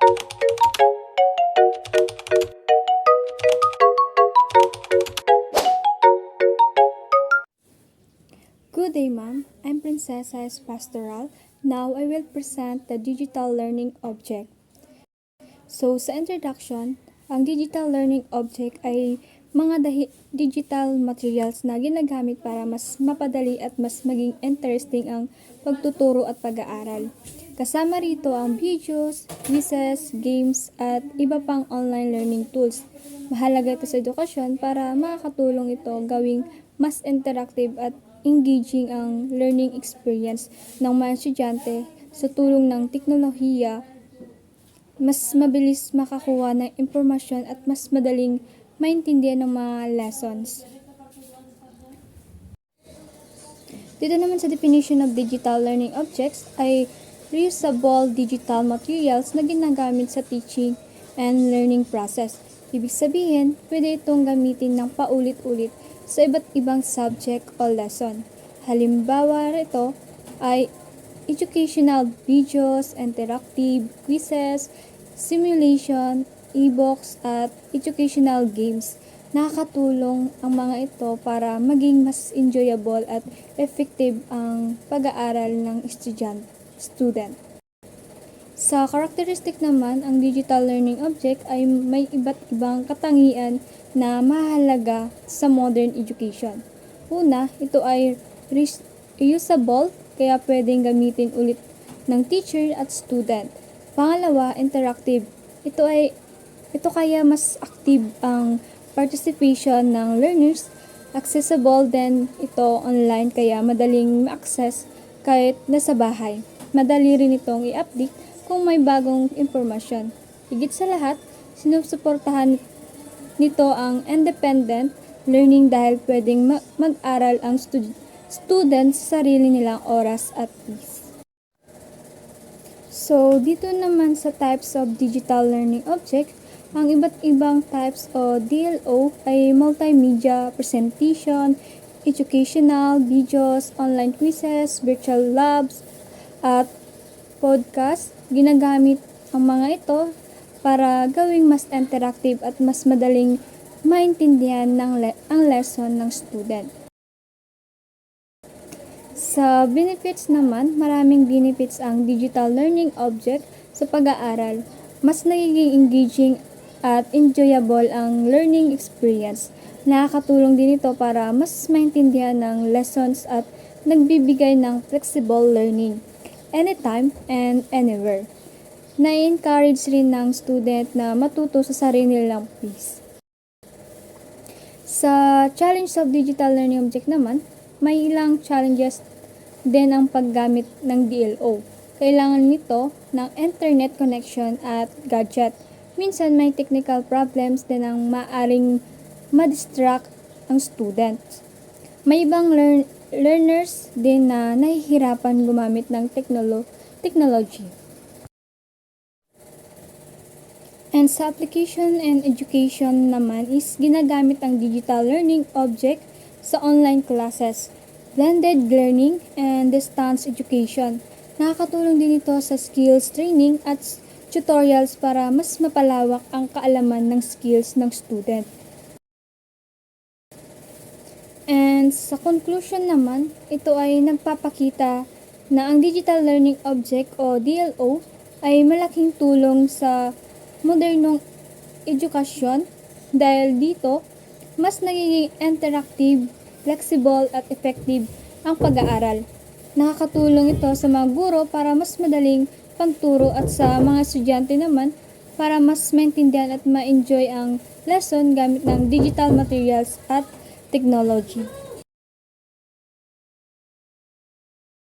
Good day, ma'am. I'm Princesa S. Pastoral. Now, I will present the digital learning object. So, sa introduction, ang digital learning object ay mga digital materials na ginagamit para mas mapadali at mas maging interesting ang pagtuturo at pag-aaral. Kasama rito ang videos, quizzes, games, at iba pang online learning tools. Mahalaga ito sa edukasyon para makakatulong ito gawing mas interactive at engaging ang learning experience ng mga estudyante sa tulong ng teknolohiya, mas mabilis makakuha ng impormasyon at mas madaling maintindihan ng mga lessons. Dito naman sa definition of digital learning objects ay reusable digital materials na ginagamit sa teaching and learning process. Ibig sabihin, pwede itong gamitin ng paulit-ulit sa iba't ibang subject o lesson. Halimbawa rito ay educational videos, interactive quizzes, simulation, e-books, at educational games. Nakakatulong ang mga ito para maging mas enjoyable at effective ang pag-aaral ng student. Sa characteristic naman, ang digital learning object ay may iba't ibang katangian na mahalaga sa modern education. Una, ito ay reusable, kaya pwedeng gamitin ulit ng teacher at student. Pangalawa, interactive. Ito kaya mas active ang participation ng learners. Accessible din ito online kaya madaling ma-access kahit nasa bahay. Madali rin itong i-update kung may bagong impormasyon. Higit sa lahat, sinusuportahan nito ang independent learning dahil pwedeng mag-aral ang students sa sarili nilang oras at pace. So, dito naman sa types of digital learning object, ang iba't ibang types o DLO ay multimedia, presentation, educational, videos, online quizzes, virtual labs, at podcast. Ginagamit ang mga ito para gawing mas interactive at mas madaling maintindihan ang lesson ng student. Sa benefits naman, maraming benefits ang digital learning object sa pag-aaral. Mas nagiging engaging at enjoyable ang learning experience. Nakakatulong din ito para mas maintindihan ng lessons at nagbibigay ng flexible learning anytime and anywhere. Na-encourage rin ng student na matuto sa sarili nilang pace. Sa challenge of digital learning object naman, may ilang challenges din ang paggamit ng DLO. Kailangan nito ng internet connection at gadget. Minsan may technical problems din ang maaring ma-distract ang students. May ibang learners din na nahihirapan gumamit ng technology. And sa application and education naman is ginagamit ang digital learning object sa online classes, blended learning, and distance education. Nakakatulong din ito sa skills training at tutorials para mas mapalawak ang kaalaman ng skills ng student. And sa conclusion naman, ito ay nagpapakita na ang digital learning object o DLO ay malaking tulong sa modernong edukasyon dahil dito mas nagiging interactive, flexible at effective ang pag-aaral. Nakakatulong ito sa mga guro para mas madaling pagturo at sa mga estudyante naman para mas maintindihan at ma-enjoy ang lesson gamit ng digital materials at technology.